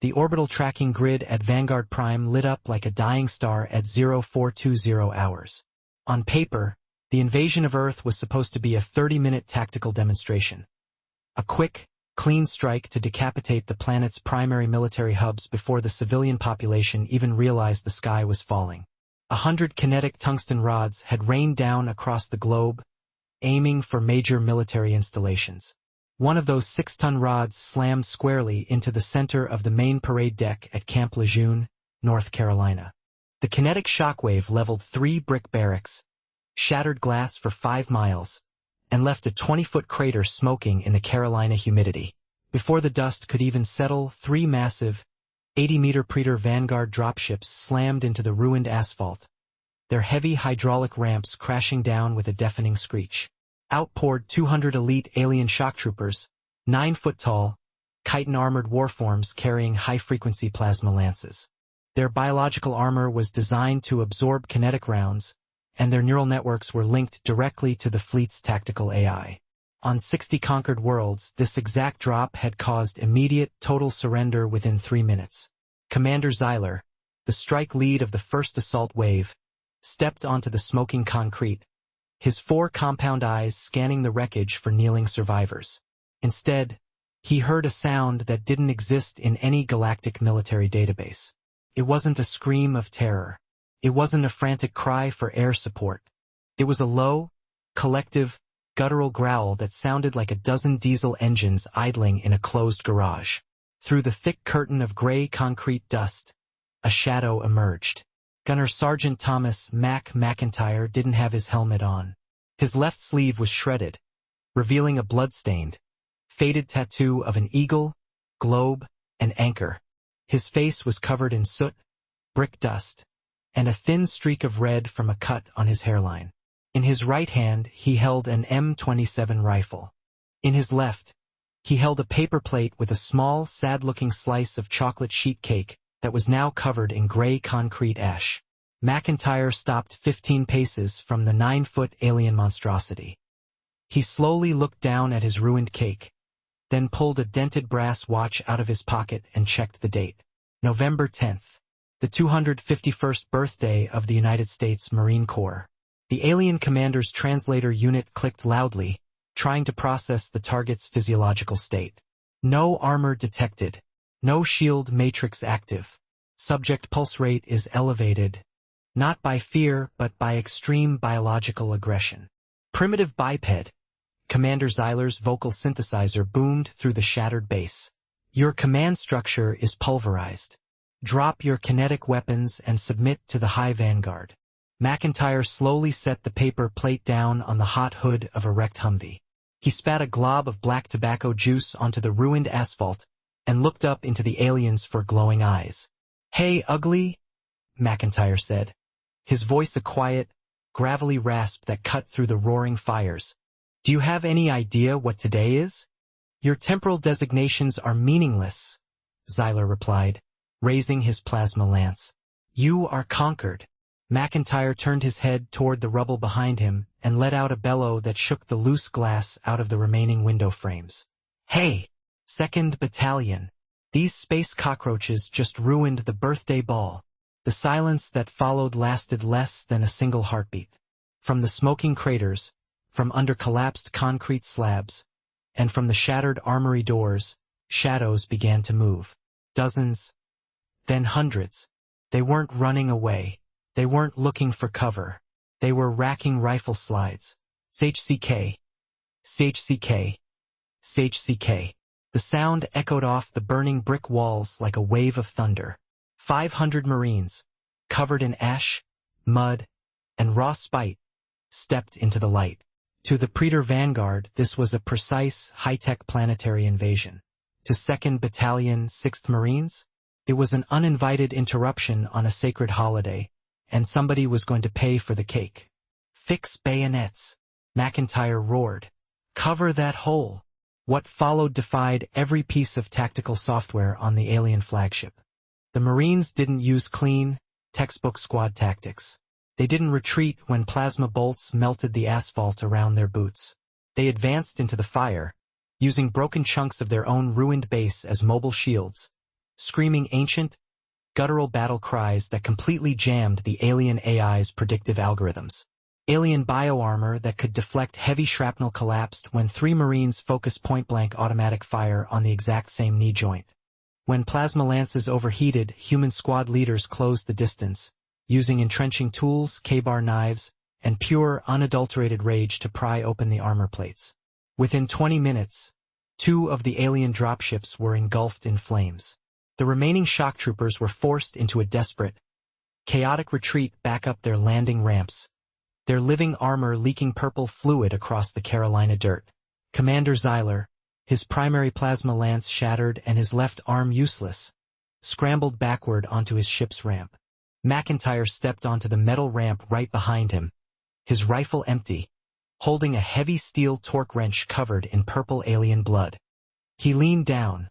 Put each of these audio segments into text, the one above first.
The orbital tracking grid at Vanguard Prime lit up like a dying star at 0420 hours. On paper, the invasion of Earth was supposed to be a 30-minute tactical demonstration. A quick, clean strike to decapitate the planet's primary military hubs before the civilian population even realized the sky was falling. 100 kinetic tungsten rods had rained down across the globe, aiming for major military installations. One of those 6-ton rods slammed squarely into the center of the main parade deck at Camp Lejeune, North Carolina. The kinetic shockwave leveled 3 brick barracks, shattered glass for 5 miles, and left a 20-foot crater smoking in the Carolina humidity. Before the dust could even settle, 3 massive, 80-meter Predator Vanguard dropships slammed into the ruined asphalt, their heavy hydraulic ramps crashing down with a deafening screech. Out poured 200 elite alien shock troopers, 9-foot tall, chitin-armored warforms carrying high-frequency plasma lances. Their biological armor was designed to absorb kinetic rounds, and their neural networks were linked directly to the fleet's tactical AI. On 60 conquered worlds, this exact drop had caused immediate, total surrender within 3 minutes. Commander Zyler, the strike lead of the first assault wave, stepped onto the smoking concrete, his 4 compound eyes scanning the wreckage for kneeling survivors. Instead, he heard a sound that didn't exist in any galactic military database. It wasn't a scream of terror. It wasn't a frantic cry for air support. It was a low, collective, guttural growl that sounded like a dozen diesel engines idling in a closed garage. Through the thick curtain of gray concrete dust, a shadow emerged. Gunner Sergeant Thomas Mac McIntyre didn't have his helmet on. His left sleeve was shredded, revealing a blood-stained, faded tattoo of an eagle, globe, and anchor. His face was covered in soot, brick dust, and a thin streak of red from a cut on his hairline. In his right hand, he held an M27 rifle. In his left, he held a paper plate with a small, sad-looking slice of chocolate sheet cake that was now covered in gray concrete ash. McIntyre stopped 15 paces from the 9-foot alien monstrosity. He slowly looked down at his ruined cake, then pulled a dented brass watch out of his pocket and checked the date. November 10th, the 251st birthday of the United States Marine Corps. The alien commander's translator unit clicked loudly, trying to process the target's physiological state. No armor detected. No shield matrix active. Subject pulse rate is elevated, not by fear but by extreme biological aggression. Primitive biped. Commander Zyler's vocal synthesizer boomed through the shattered base. Your command structure is pulverized. Drop your kinetic weapons and submit to the High Vanguard. McIntyre slowly set the paper plate down on the hot hood of a wrecked Humvee. He spat a glob of black tobacco juice onto the ruined asphalt and looked up into the aliens for glowing eyes. "Hey, ugly," McIntyre said, his voice a quiet, gravelly rasp that cut through the roaring fires. "Do you have any idea what today is?" "Your temporal designations are meaningless," Zyler replied, raising his plasma lance. "You are conquered." McIntyre turned his head toward the rubble behind him and let out a bellow that shook the loose glass out of the remaining window frames. "Hey, 2nd Battalion. These space cockroaches just ruined the birthday ball." The silence that followed lasted less than a single heartbeat. From the smoking craters, from under collapsed concrete slabs, and from the shattered armory doors, shadows began to move. Dozens, then hundreds. They weren't running away. They weren't looking for cover. They were racking rifle slides. CHCK. CHCK. CHCK. The sound echoed off the burning brick walls like a wave of thunder. 500 Marines, covered in ash, mud, and raw spite, stepped into the light. To the Predator Vanguard, this was a precise, high-tech planetary invasion. To 2nd Battalion, 6th Marines, it was an uninvited interruption on a sacred holiday, and somebody was going to pay for the cake. "Fix bayonets," McIntyre roared. "Cover that hole." What followed defied every piece of tactical software on the alien flagship. The Marines didn't use clean, textbook squad tactics. They didn't retreat when plasma bolts melted the asphalt around their boots. They advanced into the fire, using broken chunks of their own ruined base as mobile shields, screaming ancient, guttural battle cries that completely jammed the alien AI's predictive algorithms. Alien bioarmor that could deflect heavy shrapnel collapsed when 3 Marines focused point-blank automatic fire on the exact same knee joint. When plasma lances overheated, human squad leaders closed the distance, using entrenching tools, K-bar knives, and pure, unadulterated rage to pry open the armor plates. Within 20 minutes, 2 of the alien dropships were engulfed in flames. The remaining shock troopers were forced into a desperate, chaotic retreat back up their landing ramps, their living armor leaking purple fluid across the Carolina dirt. Commander Zyler, his primary plasma lance shattered and his left arm useless, scrambled backward onto his ship's ramp. McIntyre stepped onto the metal ramp right behind him, his rifle empty, holding a heavy steel torque wrench covered in purple alien blood. He leaned down,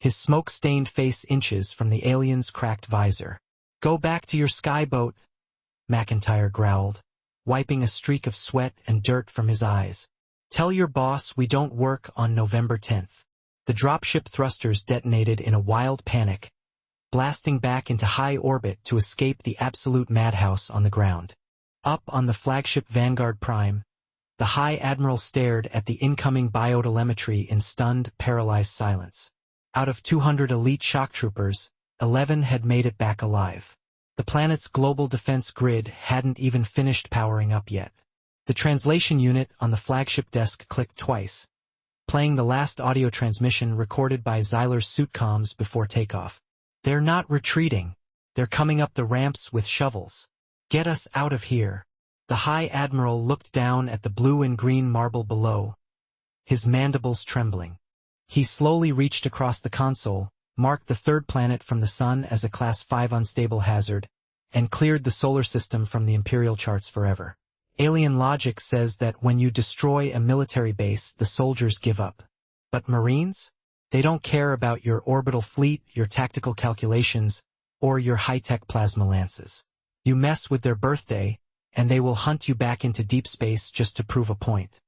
his smoke-stained face inches from the alien's cracked visor. "Go back to your skyboat," McIntyre growled, wiping a streak of sweat and dirt from his eyes. "Tell your boss we don't work on November 10th. The dropship thrusters detonated in a wild panic, blasting back into high orbit to escape the absolute madhouse on the ground. Up on the flagship Vanguard Prime, the High Admiral stared at the incoming biotelemetry in stunned, paralyzed silence. Out of 200 elite shock troopers, 11 had made it back alive. The planet's global defense grid hadn't even finished powering up yet. The translation unit on the flagship desk clicked twice, playing the last audio transmission recorded by Zyler's suit comms before takeoff. "They're not retreating. They're coming up the ramps with shovels. Get us out of here." The High Admiral looked down at the blue and green marble below, his mandibles trembling. He slowly reached across the console, marked the third planet from the Sun as a Class 5 unstable hazard, and cleared the solar system from the Imperial charts forever. Alien logic says that when you destroy a military base, the soldiers give up. But Marines? They don't care about your orbital fleet, your tactical calculations, or your high-tech plasma lances. You mess with their birthday, and they will hunt you back into deep space just to prove a point.